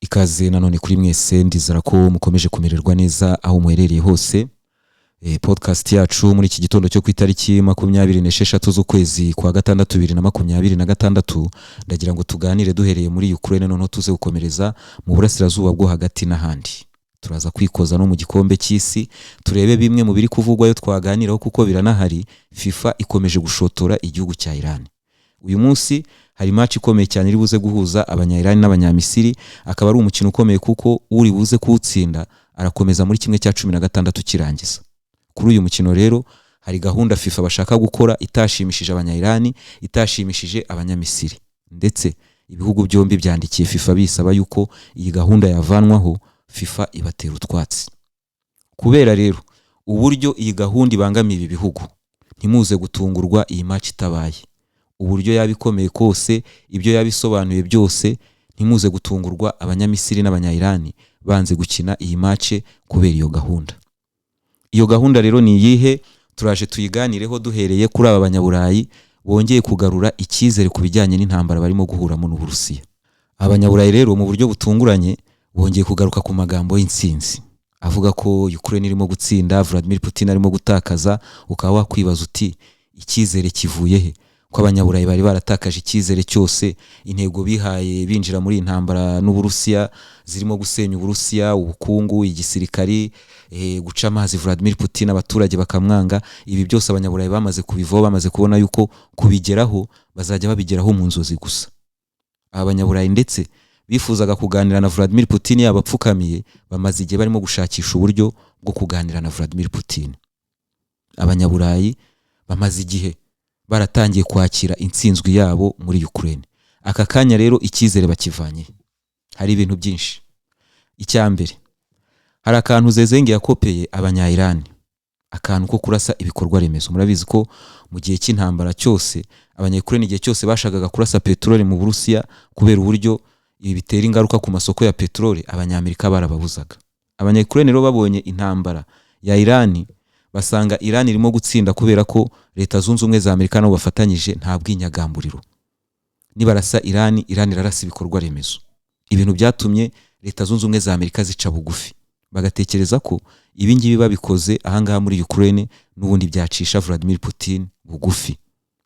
Ikaze nanone kuri mwese ndizera ko mukomeje kumererwa neza aho muherereye hose. Podcast yacu muri iki gitondo cyo ku itariki 26 z'ukwezi kwa gatandatu 2026 ndagira ngo tuganire duhereye muri Ukraine none tuze gukomereza mu burasirazuba bwo hagati n'ahandi. Turaza kwikoza no mu gikombe cy'isi turebe bimwe mu biri kuvugwayo twaganiraho kuko biranahari. FIFA ikomeje gushotora igihugu cya Iran. Uyu munsi hari match ikomeye cyane iri buze guhuza abanya-Iran n'abanya-Misiri, akaba ari umukino ukomeye kuko uri buze kuwutsinda arakomeza muri kimwe cya 16 kirangiza. Kuri uyu mukino rero hari gahunda FIFA bashaka gukora itashimishije abanya-Iran, itashimishije abanya-Misiri, ndetse ibihugu byombi byandikiye FIFA bisaba yuko iyi gahunda yavanwaho. FIFA ibatera utwatsi. Kubera rero uburyo iyi gahunda ibangamiye ibi bihugu, ntimuze gutungurwa iyi match itabaye. Uburyo yabikomeye kose, ibyo yabisobanuye byose, ntimuze gutungurwa abanya-Misiri n'abanya-Iran banze gukina iyi match kubera iyo gahunda. Iyo gahunda rero ni iyihe? Turaje tuyiganireho duhereye kuri aba banyaburayi bongeye kugarura icyizere ku bijyanye n'intambara barimo guhuramo n'Uburusiya. Abanyaburayi rero mu buryo butunguranye bongeye kugaruka ku magambo y'intsinzi avuga ko Ukraine irimo gutsinda, Vladimir Putin arimo gutakaza. Ukaba wakwibaza uti icyizere kivuye he? Ko abanyaburayi bari baratakaje icyizere cyose, intego bihaye binjira muri intambara n'Uburusiya zirimo gusenya Uburusiya, ubukungu, igisirikari, guca amazi Vladimir Putin, abaturage bakamwanga. Ibi byose abanyaburayi bamaze kubivaho, bamaze kubona yuko kubigeraho bazajya babigeraho mu nzozi gusa. Abanyaburayi ndetse bifuzaga kuganira na Vladimir Putin yabapfukamiye, bamaze igihe barimo gushakisha uburyo bwo kuganira na Vladimir Putin. Abanyaburayi bamaze igihe baratangiye kwakira intsinzwi yabo muri Ukraine. Aka kanya rero icyizere bakivanye. Hari ibintu byinshi. Icyambere, hari akantu Zezenge yakopeye abanya-Iran, akantu ko kurasa ibikorwa remezo. Murabizi ko mu gihe cy'intambara cyose abanya-Ukraine igihe cyose bashagaga kurasa petrole mu Burusiya kubera uburyo ibi bitera ingaruka ku masoko ya petrole, abanyamerika barababuzaga. Abanya-Ukraine rero babonye intambara ya Iran, basanga Iran irimo gutsinda kubera ko Leta Zunze Ubumwe za Amerika nabo bafatanyije nta bwinyagamburiro. Nibarasa Iran irarasa ibikorwa remezo. Ibintu byatumye Leta Zunze Ubumwe za Amerika zica bugufi, bagatekereza ko ibi ngibi babikoze ahangaha muri Ukraine n'ubundi byacisha Vladimir Putin bugufi.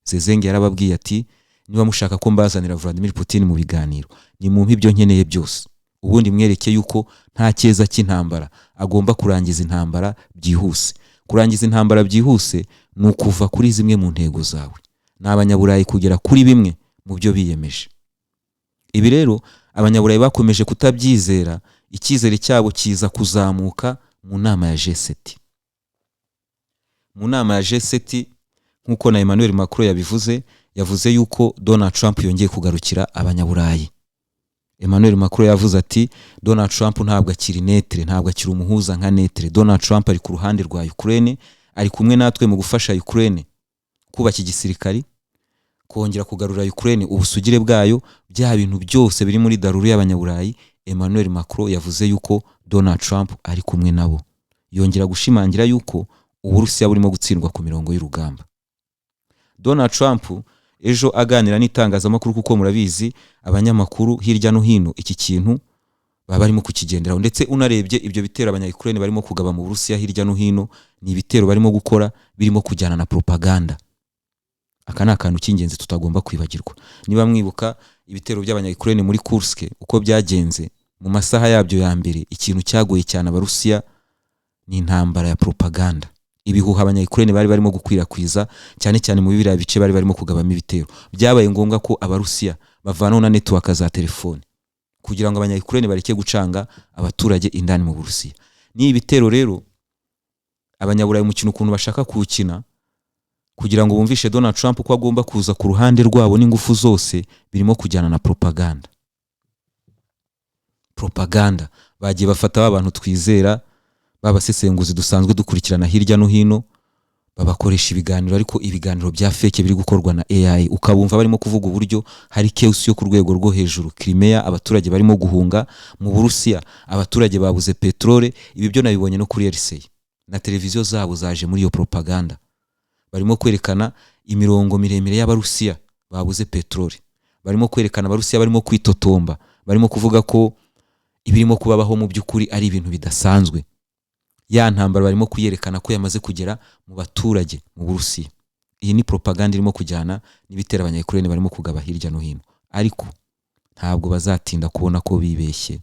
Zezenge yarababwiye ati niba mushaka ko mbazanira Vladimir Putin mu biganiro, ni mu mpibyo nkeneye byose, ubundi mwereke yuko nta cyeza cy'intambara, agomba kurangiza intambara byihuse. Kurangiza intambara byihuse ni ukuva kuri zimwe mu ntego zawe, n'abanyaburayi kugera kuri bimwe mu byo biyemeje. Ibi rero abanyaburayi bakomeje kutabyizera, icyizere cyabo kiza kuzamuka mu nama ya G7. Mu nama ya G7 nk'uko na Emmanuel Macron yavuze yuko Donald Trump yongeye kugarukira abanyaburayi. Emmanuel Macron yavuze ati Donald Trump ntabwo akiri netre, ntabwo akiri umuhuza nka netre. Donald Trump ari ku ruhande rwa Ukraine, ari kumwe natwe mu gufasha Ukraine kubaka igisirikari, kongera kugarura Ukraine ubusugire bwayo, bya bintu byose biri muri daruru y'abanyaburayi. Emmanuel Macron yavuze yuko Donald Trump ari kumwe nabo, yongera gushimangira yuko Uburusiya burimo gutsindwa ku mirongo y'urugamba. Donald Trump ejo aganira n'itangazamakuru, kuko murabizi abanyamakuru hirya no hino iki kintu baba barimo kukigenderaho, ndetse unarebye ibyo bitero abanya-Ukraine barimo kugaba mu Burusiya hirya no hino ni ibitero barimo gukora birimo kujyana na propaganda. Aka ni akantu cy'ingenzi tutagomba kwibagirwa. Niba mwibuka ibitero by'abanya-Ukraine muri Kursk uko byagenze mu masaha yabyo ya mbere, ikintu cyagoye cyane abarusiya ni intambara ya propaganda. Ibihuha abanya-Ukraine bari barimo gukwirakwiza cyane cyane mu bibira bice bari barimo kugabamo ibitero, byabaye ngombwa ko abarusiya bavanaho na network za telefone kugira ngo abanya-Ukraine bareke gucanga abaturage indani mu Burusiya. Ni ibitero rero abanyaburayi umukino ukuntu bashaka kuwukina kugira ngo bumvishe Donald Trump ko agomba kuza ku ruhande rwabo n'ingufu zose, birimo kujyana na propaganda. Bagiye bafata abantu twizera, babasesenguzi dusanzwe dukurikirana hirya no hino, babakoresha ibiganiro, ariko ibiganiro bya fake biri gukorwa na AI. Ukabumva barimo kuvuga uburyo hari chaos yo ku rwego rwo hejuru. Crimea abaturage barimo guhunga, mu Burusiya abaturage babuze petrole. Ibi byo nabibonye no kuri RCI na televiziyo zabo zaje muri iyo propaganda. Barimo kwerekana imirongo miremire y'abarusiya babuze petrole, barimo kwerekana abarusiya barimo kwitotomba, barimo kuvuga ko ibirimo kubabaho mu by'ukuri ari ibintu bidasanzwe. Ya ntambara barimo kuyerekana ko yamaze kugera mu baturage mu Burusiya. Iyi ni propaganda irimo kujyana n'ibitera abanya-Ukraine barimo kugaba hirya no hino. Ariko ntabwo bazatinda kubona ko bibeshye.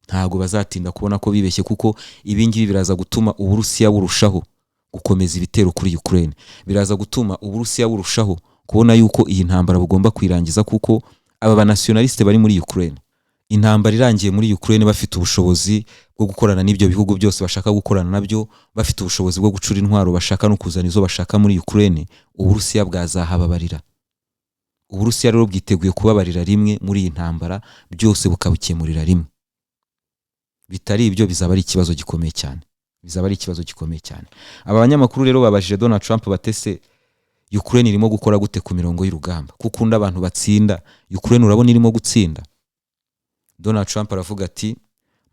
Ntabwo bazatinda kubona ko bibeshye kuko ibingibi biraza gutuma Uburusiya burushaho gukomeza ibitero kuri Ukraine. Biraza gutuma Uburusiya burushaho kubona yuko iyi ntambara bugomba kwirangiza kuko aba banationaliste bari muri Ukraine. Intambara irangiye muri Ukraine bafite ubushobozi bwo gukorana n'ibyo bihugu byose bashaka gukorana nabyo, bafite ubushobozi bwo gucura intwaro bashaka no kuzana izo bashaka muri Ukraine, Uburusiya bwazahababarira. Uburusiya rero bwiteguye kubabarira rimwe muri iyi ntambara, byose bukabukemurira rimwe. Bitari ibyo bizaba ari ikibazo gikomeye cyane. Bizaba ari ikibazo gikomeye cyane. Aba banyamakuru rero babajije Donald Trump batese Ukraine irimo gukora gute ku mirongo y'urugamba, kuko unda abantu batsinda, Ukraine urabona irimo gutsinda. Donald Trump aravuga ati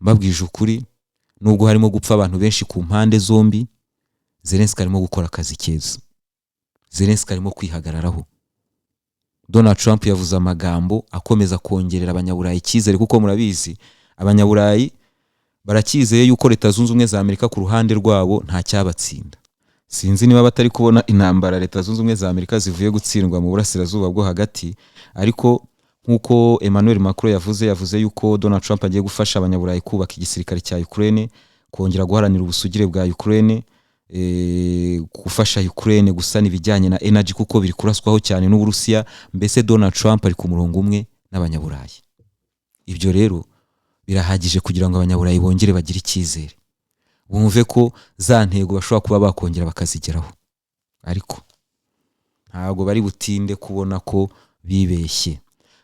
mbabwije ukuri, nubwo harimo gupfa abantu benshi ku mpande zombi, Zelensky arimo gukora akazi keza. Zelensky arimo kwihagararaho. Donald Trump yavuze amagambo akomeza kongerera abanyaburayi icyizere, kuko murabizi abanyaburayi barakizeye yuko Leta Zunze Ubumwe za Amerika ku ruhande rwabo nta cyabatsinda. Sinzi niba batari kubona intambara Leta Zunze Ubumwe za Amerika zivuye gutsindwa mu burasirazuba bwo hagati, ariko nkuko Emmanuel Macron yavuze yuko Donald Trump agiye gufasha abanyaburayi kubaka igisirikare cya Ukraine, kongera guharanira ubusugire bwa Ukraine, gufasha Ukraine gusana ibijyanye na energy kuko biri kuraswaho cyane n'Uburusiya. Mbese Donald Trump ari ku murongo umwe n'abanyaburayi. Ibyo rero birahagije kugira ngo abanyaburayi bongere bagire icyizere, bumve ko za ntego bashobora kuba bakongera bakazigeraho. Ariko ntabwo bari butinde kubona ko bibeshye.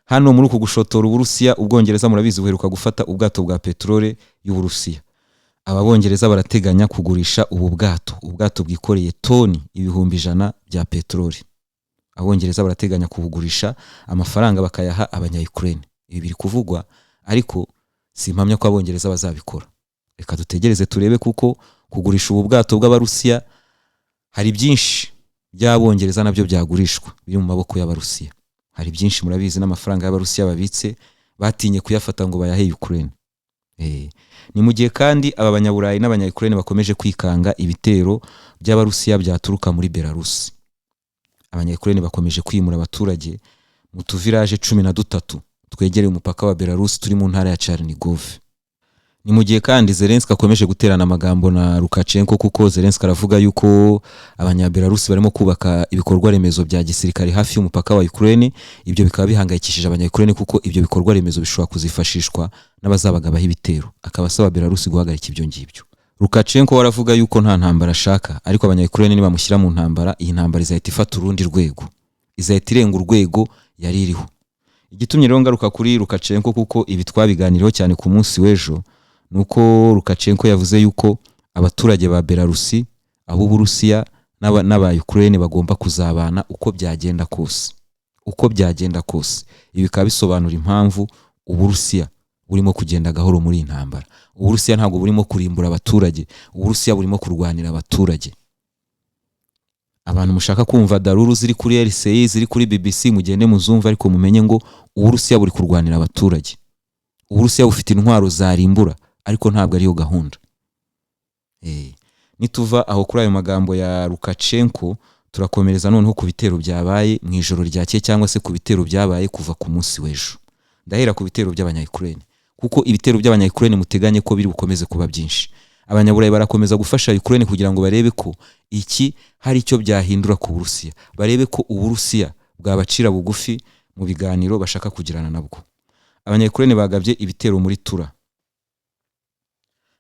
Hano muri uko gushotora Uburusiya, Ubwongereza murabizi buheruka gufata ubwato bwa petrole y'Uburusiya. Ababongereza barateganya kugurisha ubwato bwikoreye toni 100,000 bya petrole. Abongereza barateganya kubugurisha amafaranga bakayaha abanya-Ukraine. Ibi biri kuvugwa, ariko simpamya ko abongereza bazabikora. Reka dutegereze turebe, kuko kugurisha ubu bwato bw'Abarusiya hari byinshi by'Abongereza nabyo byagurishwa biri mu maboko y'Abarusiya. Hari byinshi murabizi n'amafaranga y'Abarusiya babitse batinye kuyafata ngo bayahe Ukraine. Ni mu gihe kandi aba banyaburayi n'abanya-Ukraine bakomeje kwikanga ibitero by'Abarusiya byaturuka muri Belarus. Abanya-Ukraine bakomeje kwimura abaturage mu tuvirage 13 twegereye umupaka wa Belarus turi mu ntara ya Chernigov. Ni mu gihe kandi Zelensky akomeje guterana amagambo na Lukashenko, kuko Zelensky aravuga yuko abanya-Belarus barimo kubaka ibikorwa remezo bya gisirikare hafi y'umupaka wa Ukraine. Ibyo bikaba bihangayikishije abanya-Ukraine kuko ibyo bikorwa remezo bishobora kuzifashishwa n'abazabagabaho ibitero. Akaba asaba Belarus guhagarika ibyo ngibyo. Lukashenko waravuga yuko nta ntambara ashaka, ariko abanya-Ukraine nibamushyira mu ntambara, iyi ntambara izahita ifata urundi rwego, izahita irenga urwego yari iriho. Igitumye rero ngaruka kuri Lukashenko, kuko ibi twabiganiriyeho cyane ku munsi w'ejo, nuko Lukashenko yavuze yuko abaturage ba Belarusi, abo Burusiya n'aba Ukraine bagomba kuzabana uko byagenda kose. Uko byagenda kose. Ibi bikaba bisobanura impamvu Uburusiya burimo kugenda gahoro muri intambara. Uburusiya ntabwo burimo kurimbura abaturage, Uburusiya burimo kurwanira abaturage. Abantu mushaka kumva daruru ziri kuri RCI, ziri kuri BBC, mugende muzumva, ariko mumenye ngo Uburusiya buri kurwanira abaturage. Uburusiya bufite intwaro zarimbura, ariko ntabwo ariyo gahunda. Nituva aho kuri ayo magambo ya Lukashenko, turakomereza noneho ku bitero byabaye mu ijoro ryakeye, cyangwa se ku bitero byabaye kuva ku munsi w'ejo. Ndahera ku bitero by'abanya-Ukraine, kuko ibitero by'abanya-Ukraine muteganye ko biri bukomeze kuba byinshi. Abanyaburayi barakomeza gufasha Ukraine kugira ngo barebe ko iki hari icyo byahindura ku Burusiya, barebe ko Uburusiya bwabacira bugufi mu biganiro bashaka kugirana nabwo. Abanya-Ukraine bagabye ibitero muri Tura.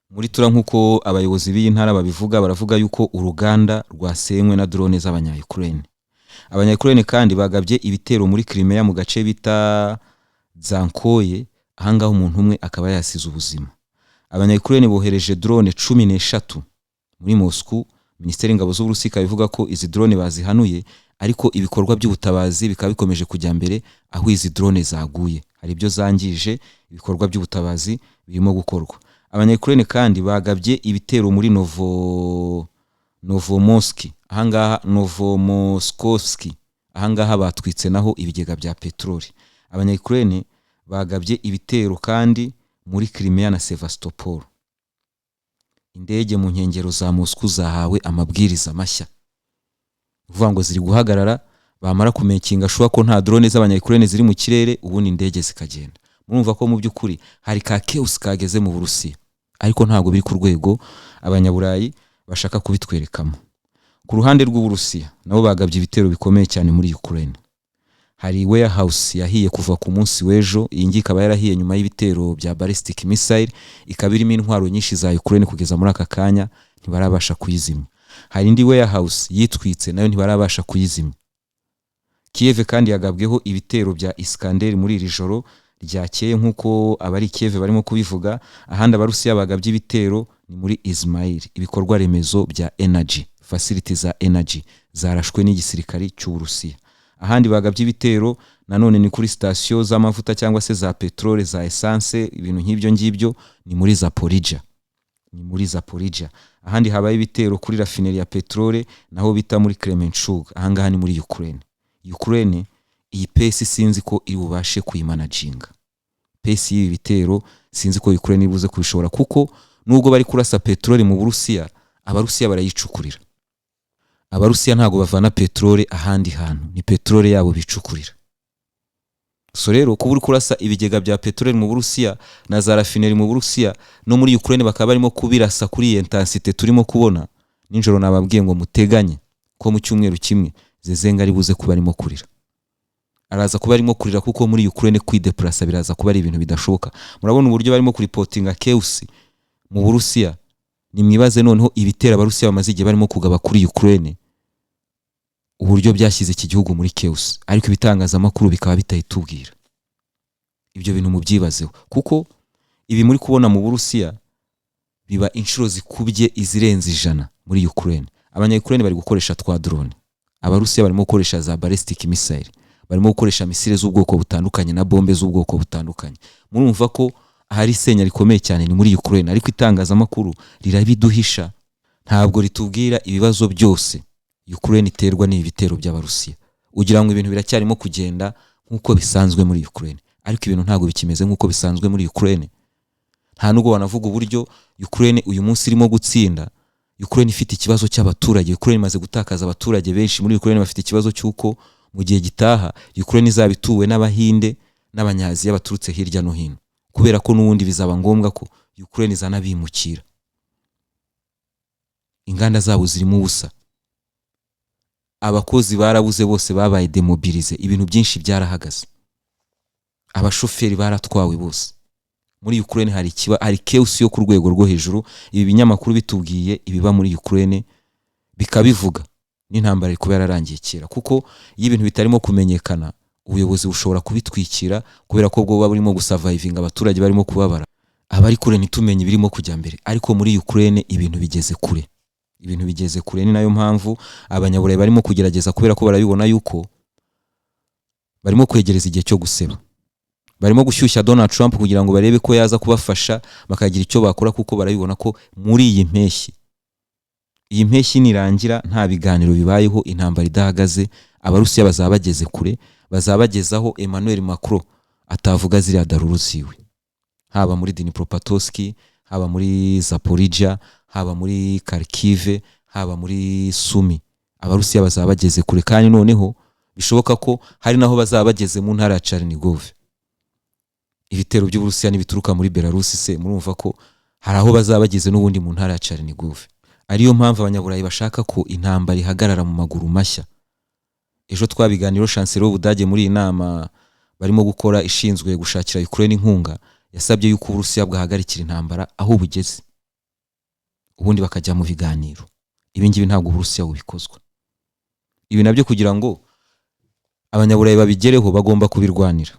Muri Tura nkuko abayobozi b'iyi ntara babivuga, baravuga yuko uruganda rwasenywe na drone z'abanya-Ukraine. Abanya-Ukraine kandi bagabye ibitero muri Crimea mu gace bita Zankoye, ahangaho umuntu umwe akaba yasize ubuzima. Abanya-Ukraine bohereje drone 13 muri Moscow. Minisiteri y'Ingabo z'Uburusiya ikabivuga ko izi drone bazihanuye, ariko ibikorwa by'ubutabazi bikaba bikomeje kujya mbere aho izi drone zaguye. Hari ibyo zangije, ibikorwa by'ubutabazi birimo gukorwa. Abanya-Ukraine kandi bagabye ibitero muri Novomosky, ahangaha Novomoskovski, ahangaha batwitse naho ibigega bya petroli. Abanya-Ukraine bagabye ibitero kandi muri Crimea na Sevastopol. Indege mu nkengero za Moscow zahawe amabwiriza mashya, uvuga ngo ziri guhagarara, bamara kumekinga shuwa ko nta drone z'abanya-Ukraine ziri mu kirere, ubundi indege zikagenda. Murumva ko mu by'ukuri hari ka chaos kageze mu Burusiya, ariko ntago biri ku rwego abanyaburayi bashaka kubitwerekamo. Ku ruhande rw'Uburusiya nabo bagabye ibitero bikomeye cyane muri Ukraine. Hari warehouse yahiye kuva ku munsi w'ejo, iyi ngi ikaba yarahiye nyuma y'ibitero bya ballistic missile, ikaba irimo intwaro nyinshi za Ukraine kugeza muri aka kanya ntibarabasha kuyizimya. Hari indi warehouse yitwitse nayo ntibarabasha kuyizimya. Kiev kandi yagabweho ibitero bya Iskander muri iri joro ryakeye nk'uko abari Kiev barimo kubivuga. Ahandi abarusiya bagabye ibitero ni muri Izmail, ibikorwa remezo bya energy facility za energy zarashwe n'igisirikari cy'Uburusiya. Ahandi bagabye ibitero nanone ni kuri station z'amavuta cyangwa se za petrole za essence, ibintu nk'ibyo ngibyo ni muri Zaporizhia. Ahandi habaye ibitero kuri raffinerie ya petrole naho bita muri Kremenchug, ahangaha ni muri Ukraine. Iyi pesi sinzi ko iri bubashe kuyimanaginga. Pesi y'ibi bitero sinzi ko Ukraine ibuze kubishobora, kuko nubwo bari kurasa petrole mu Burusiya, abarusiya barayicukurira. Abarusiya ntago bavana petrole ahandi hantu, ni petrole yabo bicukurira. So rero kuba uri kurasa ibigega bya petrole mu Burusiya na za raffinerie mu Burusiya no muri Ukraine bakaba barimo kubirasa kuri intensity turimo kubona ninjoro, nababwiye ngo muteganye ko mu cyumweru kimwe Zezenga ari buze kuba arimo kurira. Araza kuba arimo kurira kuko muri Ukraine kwideplasa biraza kuba ari ibintu bidashoboka. Murabona uburyo barimo kuripotinga chaos mu Burusiya. Ni mwibaze noneho ibitera abarusiya bamaze igihe barimo kugaba kuri Ukraine, uburyo byashyize iki gihugu muri chaos, ariko ibitangazamakuru bikaba bitayitubwira. Ibyo bintu mubyibazeho, kuko ibi muri kubona mu Burusiya biba inshuro zikubye izirenze 100 muri Ukraine. Abanya-Ukraine bari gukoresha twa drone, abarusiya barimo gukoresha za ballistic missile, barimo gukoresha misile z'ubwoko butandukanye na bombe z'ubwoko butandukanye. Murumva ko hari senya rikomeye cyane ni muri Ukraine, ariko itangazamakuru rirabiduhisha, ntabwo ritubwira ibibazo byose Ukraine iterwa n'ibitero by'abarusiya. Ugira ngo ibintu biracyarimo kugenda nkuko bisanzwe muri Ukraine, ariko ibintu ntabwo bikimeze nkuko bisanzwe muri Ukraine. Nta nubwo banavuga uburyo Ukraine uyu munsi irimo gutsinda. Ukraine ifite ikibazo cy'abaturage. Ukraine imaze gutakaza abaturage benshi. Muri Ukraine bafite ikibazo cy'uko mu gihe gitaha Ukraine izabituwe n'Abahinde n'Abanyaziya baturutse hirya no hino, kubera ko n'ubundi bizaba ngombwa ko Ukraine izana bimukira. Inganda zabo zirimo ubusa, abakozi barabuze bose, babaye demobilize, ibintu byinshi byarahagaze, abashoferi baratwawe bose. Muri Ukraine hari chaos yo ku rwego rwo hejuru. Ibi binyamakuru bitubwiye ibiba muri Ukraine bikabivuga, n'intambara iri kuba yararangiye kera, kuko iyo ibintu bitarimo kumenyekana ubuyobozi bushobora kubitwikira kubera ko bwo burimo gusurvivinga abaturage barimo kubabara. Abari kure nitumenye ibirimo kujya mbere, ariko muri Ukraine ibintu bigeze kure. Ni nayo mpamvu abanyaburayi barimo kugerageza, kubera ko barabibona yuko barimo kwegereza igihe cyo guseba. Barimo gushyushya Donald Trump kugira ngo barebe ko yaza kubafasha bakagira icyo bakora, kuko barabibona ko muri iyi mpeshyi nirangira nta biganiro bibayeho, intambara idahagaze, abarusiya bazaba bageze kure, bazabagezaho Emmanuel Macron atavuga ziriya daruru ziwe, haba muri Dnipropetrovsk, haba muri Zaporizhia, haba muri Kharkiv, haba muri Sumy. Abarusiya bazaba bageze kure, kandi noneho bishoboka ko hari naho bazaba bageze mu ntara ya Chernigov. Ibitero by'Uburusiya nibituruka muri Belarus se, murumva ko hari aho bazaba bageze n'ubundi mu ntara ya Chernigov. Ariyo mpamvu abanyaburayi bashaka ko intambara ihagarara mu maguru mashya. Ejo twabiganiro chancellor w'Ubudage muri inama barimo gukora ishinzwe gushakira Ukraine inkunga, yasabye yuko Uburusiya bwahagarikira intambara aho bugeze, ubundi bakajya mu biganiro. Ibi ngibi ntabwo Uburusiya bubikozwa. Ibi nabyo kugira ngo abanyaburayi babigereho bagomba kubirwanira.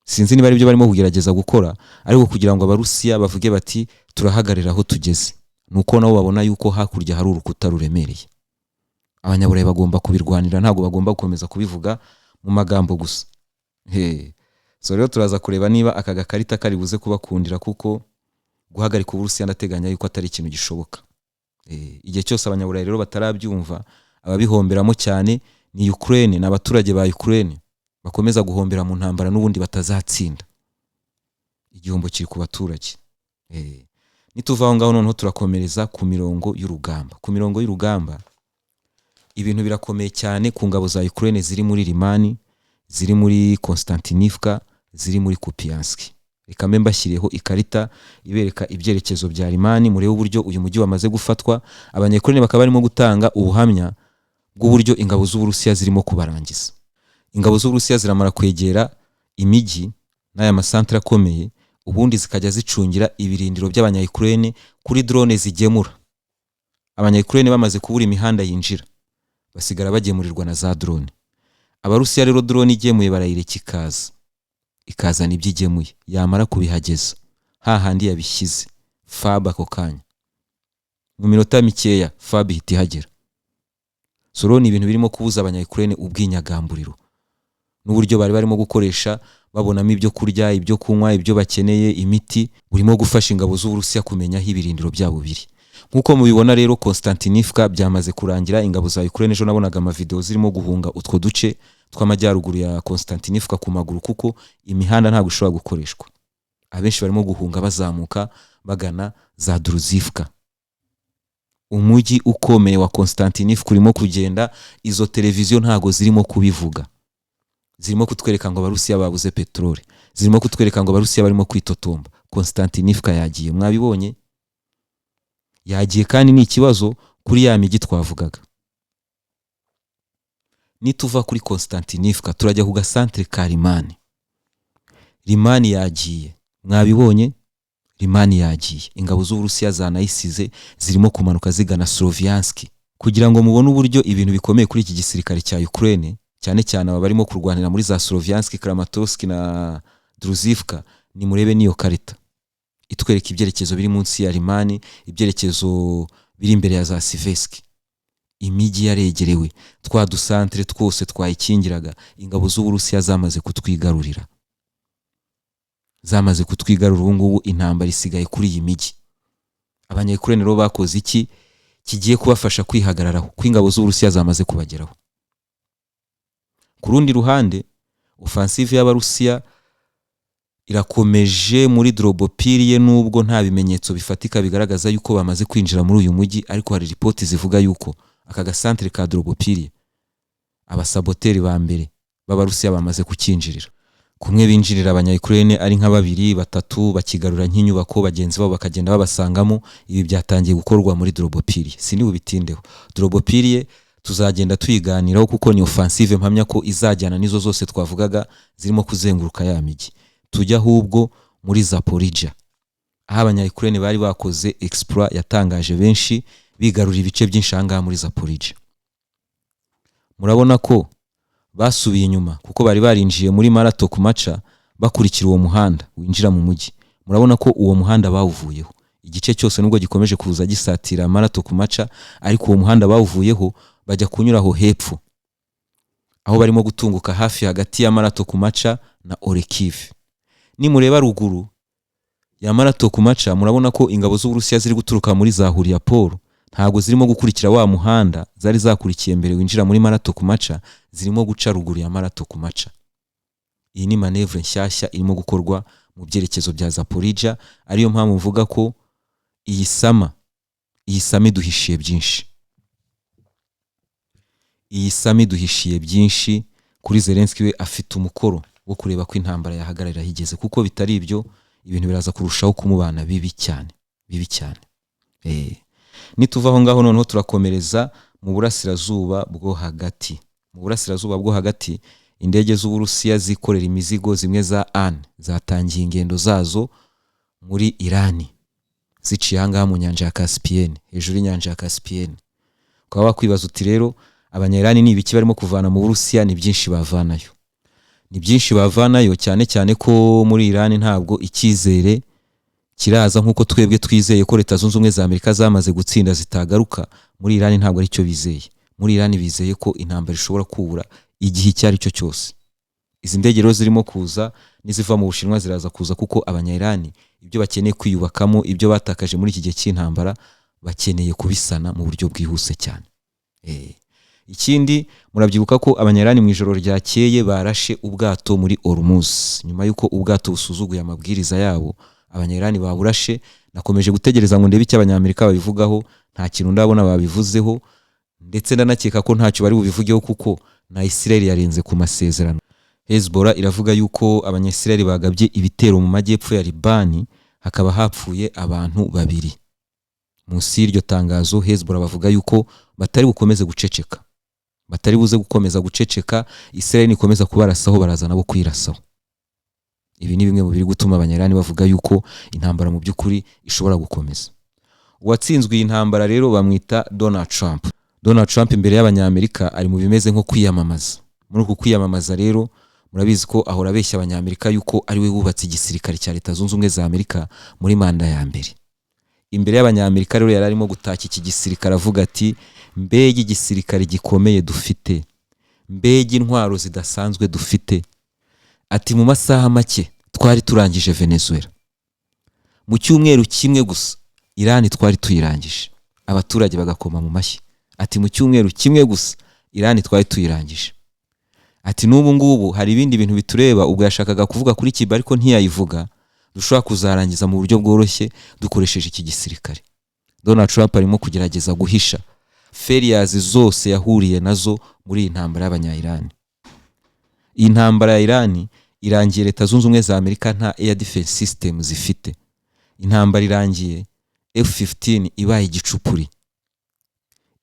Sinzi niba ari byo barimo kugerageza gukora, ariko kugira ngo abarusiya bavuge bati turahagarira aho tugeze, nuko nabo babona yuko hakurya hari urukuta ruremereye. Abanyaburayi bagomba kubirwanira, ntabwo bagomba gukomeza kubivuga mu magambo gusa. So rero turaza kureba niba aka gakarita kari buze kubakundira, kuko guhagarika Uburusiya ndateganya yuko atari ikintu gishoboka. Igihe cyose abanyaburayi rero batarabyumva, ababihomberamo cyane ni Ukraine n'abaturage ba Ukraine bakomeza guhombera mu ntambara n'ubundi batazatsinda. igihombo kiri ku baturage. Nituva aho ngaho noneho turakomereza ku mirongo y'urugamba. Ku mirongo y'urugamba ibintu birakomeye cyane ku ngabo za Ukraine ziri muri Limani, ziri muri Konstantinivka, ziri muri Kupiansk. Reka mbe mbashyireho ikarita ibereka ibyerekezo bya Limani, murebe uburyo uyu mujyi wamaze gufatwa. Abanyayukraine bakaba barimo gutanga ubuhamya bw'uburyo ingabo z'Uburusiya zirimo kubarangiza. Ingabo z'Uburusiya ziramara kwegera imijyi n'aya masantre akomeye, ubundi zikajya zicungira ibirindiro by'abanyayukraine kuri drone zigemura. Abanyayukraine bamaze kubura imihanda yinjira, basigara bagemurirwa na za drone. Abarusiya rero drone igemuye barayireka ikazana ibyo igemuye, yamara kubihageza hahandi yabishyize FAB ako kanya, mu minota mikeya FAB ihita ihagera. So ni ibintu birimo kubuza abanyayukraine ubwinyagamburiro n'uburyo bari barimo gukoresha babonamo ibyo kurya, ibyo kunywa, ibyo bakeneye, imiti, burimo gufasha ingabo z'Uburusiya kumenya aho ibirindiro byabo biri. Nkuko mubibona rero Konstantinivka byamaze kurangira. Ingabo za Ukraine ejo nabonaga ama video zirimo guhunga utwo duce tw'amajyaruguru ya Konstantinivka ku maguru, kuko imihanda ntabwo ishobora gukoreshwa. Abenshi barimo guhunga bazamuka bagana za Druzivka. Umujyi ukomeye wa Konstantinivka urimo kugenda, izo televiziyo ntago zirimo kubivuga. Zirimo kutwereka ngo Abarusiya babuze petrole, zirimo kutwereka ngo Abarusiya barimo kwitotomba. Konstantinivka yagiye, mwabibonye? Yagiye, kandi ni ikibazo kuri ya migi twavugaga. Nituva kuri Konstantinivka turajya ku gasantre ka Limani. Limani yagiye, mwabibonye? Limani yagiye. Ingabo z'Uburusiya zanayisize zirimo kumanuka zigana Sloviansk. Kugira ngo mubone uburyo ibintu bikomeye kuri iki gisirikare cya Ukraine, cyane cyane aba barimo kurwanira muri za Sloviansk, Kramatorsk na Druzivka, ni murebe niyo karita itwereka ibyerekezo biri munsi ya Limani, ibyerekezo biri imbere ya za Siversk. Imijyi yaregerewe, twa dusantre twose twayikingiraga ingabo z'Uburusiya zamaze kutwigarurira. Ubu ngubu intambara isigaye kuri iyi mijyi. Abanyayukraine rero bakoze iki kigiye kubafasha kwihagararaho, ko ingabo z'Uburusiya zamaze kubageraho. Ku rundi ruhande, offensive y'Abarusiya irakomeje muri Drobopiliye, nubwo nta bimenyetso bifatika bigaragaza yuko bamaze kwinjira muri uyu mujyi, ariko hari report zivuga yuko aka gasantre ka Drobopiliye abasaboteri ba mbere b'Abarusiya bamaze kukinjirira. Kumwe binjirira abanyayukraine ari nka 2-3 bakigarura nk'inyubako, bagenzi babo bakagenda babasangamo. Ibi byatangiye gukorwa muri Drobopiliye. Sini ubitindeho. Drobopiliye tuzagenda tuyiganiraho kuko ni offensive mpamya ko izajyana nizo zose twavugaga zirimo kuzenguruka ya migi. Tujya ahubwo muri Zaporizhia, aho abanyayukraine bari bakoze exploit yatangaje benshi, bigarurira ibice by'inshanga muri Zaporizhia. Murabona ko basubiye inyuma kuko bari barinjiye muri Maratok Macha bakurikira uwo muhanda winjira mu mujyi. Murabona ko uwo muhanda bawuvuyeho. Igice cyose nubwo gikomeje kuza gisatira Maratok Macha, ariko uwo muhanda bawuvuyeho bajya kunyuraho hepfo, aho barimo gutunguka hafi hagati ya Maratok Macha na Orekiv. Ni mureba ruguru ya Maratok Macha, murabona ko ingabo z'Uburusiya ziri guturuka muri za Huriapol, ntago zirimo gukurikira wa muhanda zari zakurikiye mbere winjira muri Maratok Macha, zirimo guca ruguru ya Maratok Macha. Iyi ni manevre nshyashya irimo gukorwa mu byerekezo bya Zaporizhia, ariyo mpamvu mvuga ko iyi sami duhishiye byinshi. Iyi sami duhishiye byinshi kuri Zelensky. We afite umukoro wo kureba ko intambara yahagarara higeze, kuko bitari ibyo ibintu biraza kurushaho kumubana bibi cyane. Nituva aho ngaho noneho turakomereza mu burasirazuba bwo hagati. Mu burasirazuba bwo hagati, indege z'Uburusiya zikorera imizigo zimwe za AN zatangiye ingendo zazo muri Irani, ziciye ahangaha mu nyanja ya Caspienne, hejuru y'inyanja ya Caspienne. Ukaba wakwibaza uti rero abanyayirani ni ibiki barimo kuvana mu Burusiya? Ni byinshi bavanayo. Ni byinshi bavanayo, cyane cyane ko muri Irani ntabwo icyizere kiraza nkuko twebwe twizeye ko Leta Zunze Ubumwe za Amerika zamaze gutsinda zitagaruka. Muri Irani ntabwo ari cyo bizeye. Muri Irani bizeye ko intambara ishobora kubura igihe cyari cyo cyose. Izi ndege rero zirimo kuza niziva mu Bushinwa ziraza kuza kuko abanyayirani ibyo bakeneye kwiyubakamo, ibyo batakaje muri iki gihe cy'intambara, bakeneye kubisana mu buryo bwihuse cyane. Ikindi murabyibuka ko abanyarani mu ijoro ryakeye barashe ubwato muri Hormuz. Nyuma yuko ubwato busuzuguye amabwiriza yabo, abanyarani baburashe. Nakomeje gutegereza ngo ndebe icyo abanyamerika babivugaho, nta kintu ndabona babivuzeho, ndetse ndanakeka ko ntacyo bari bubivugeho kuko na Israel yarenze ku masezerano. Hezbollah iravuga yuko abanyesirayeli bagabye ibitero mu majyepfo ya Libani, hakaba hapfuye abantu 2. Munsi y'iryo tangazo Hezbollah bavuga yuko batari bukomeze guceceka, batari buze gukomeza guceceka, Israel ikomeza kubarasaho baraza nabo kwirasaho. Ibi ni bimwe mu biri gutuma abanyarani bavuga yuko intambara mu by'ukuri ishobora gukomeza. Uwatsinzwe iyi ntambara rero bamwita Donald Trump. Donald Trump imbere y'abanyamerika ari mu bimeze nko kwiyamamaza. Muri uku kwiyamamaza rero murabizi ko ahora abeshya abanyamerika yuko ari we wubatse igisirikare cya Leta Zunze Ubumwe za Amerika muri manda ya mbere. Imbere y'abanyamerika rero yararimo gutaka iki gisirikare avuga ati mbega igisirikare gikomeye dufite, mbega intwaro zidasanzwe dufite. Ati mu masaha make twari turangije Venezuela, mu cyumweru kimwe gusa Iran twari tuyirangije. Abaturage bagakoma mu mashyi. Ati mu cyumweru kimwe gusa Iran twari tuyirangije. Ati n'ubu ngubu hari ibindi bintu bitureba, ubwo yashakaga kuvuga kuri Cuba ariko ntiyayivuga, dushobora kuzarangiza mu buryo bworoshye dukoresheje iki gisirikare. Donald Trump arimo kugerageza guhisha failures zose yahuriye nazo muri iyi ntambara y'abanya-Iran. Iyi ntambara ya Iran irangiye Leta Zunze Ubumwe za Amerika nta air defense system zifite. Intambara irangiye F-15 ibaye igicupuri.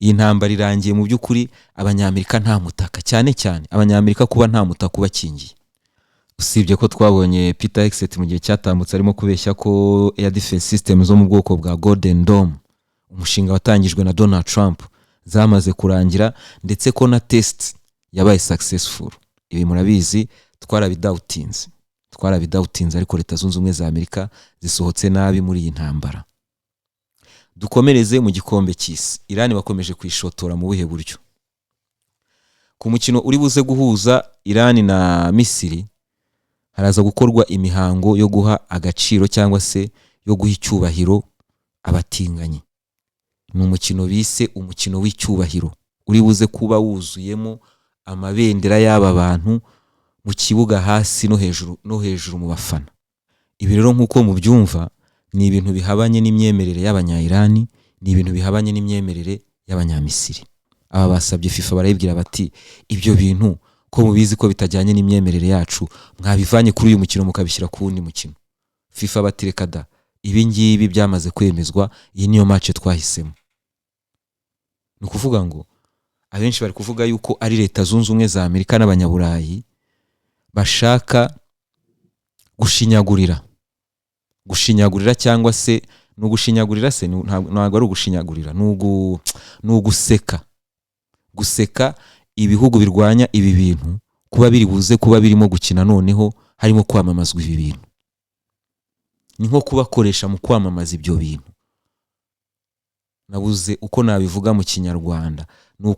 Iyi ntambara irangiye mu by'ukuri abanyamerika nta mutaka, cyane cyane abanyamerika kuba nta mutaka ubakingiye. Usibye ko twabonye Peter Hegseth mu gihe cyatambutse arimo kubeshya ko air defense system zo mu bwoko bwa Golden Dome, umushinga watangijwe na Donald Trump, zamaze kurangira ndetse ko na test yabaye successful. Ibi murabizi twarabidautinze ariko Leta Zunze Ubumwe za Amerika zisohotse nabi muri iyi ntambara. Dukomereze mu gikombe cy'isi. Iran bakomeje kwishotora mu buhe buryo? Ku mukino uri buze guhuza Iran na Misiri haraza gukorwa imihango yo guha agaciro cyangwa se yo guha icyubahiro abatinganyi. Ni umukino bise umukino w'icyubahiro, uri buze kuba wuzuyemo amabendera y'aba bantu mu kibuga hasi no hejuru mu bafana. Ibi rero nkuko mubyumva ni ibintu bihabanye n'imyemerere y'abanya-Iran, ni ibintu bihabanye n'imyemerere y'abanyamisiri. Aba basabye FIFA barayibwira bati ibyo bintu ko mubizi ko bitajyanye n'imyemerere yacu, mwabivanye kuri uyu mukino mukabishyira ku wundi mukino. FIFA batireka da, ibi ngibi byamaze kwemezwa, iyi niyo match twahisemo. Ni kuvuga ngo abenshi bari kuvuga yuko ari Leta Zunze Ubumwe za Amerika n'abanyaburayi bashaka gushinyagurira cyangwa se no gushinyagurira se ntabwo ari ugushinyagurira, guseka ibihugu birwanya ibi bintu kuba biri buze kuba birimo gukina, noneho harimo kwamamazwa ibi bintu. Ni nko kubakoresha mu kwamamaza ibyo bintu. Nabuze uko nabivuga mu Kinyarwanda. Ni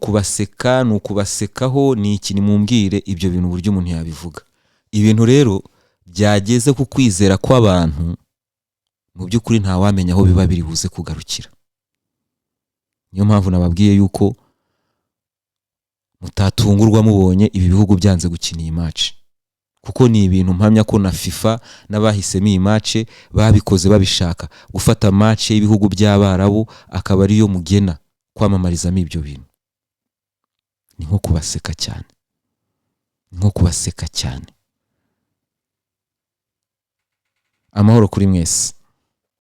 ukubasekaho, ni iki nimumbwire ibyo bintu buryo umuntu yabivuga. Ibintu rero byageze ku kwizera kw'abantu, mu by'ukuri nta wamenya aho biba biri buze kugarukira. Niyo mpamvu nababwiye yuko mutatungurwa mubonye ibi bihugu byanze gukina iyi match, kuko ni ibintu mpamya ko na FIFA n'abahisemo iyi match babikoze babishaka gufata match y'ibihugu by'Abarabu akaba ari yo mugena kwamamarizamo ibyo bintu. Ni nko kubaseka cyane. Amahoro kuri mwese.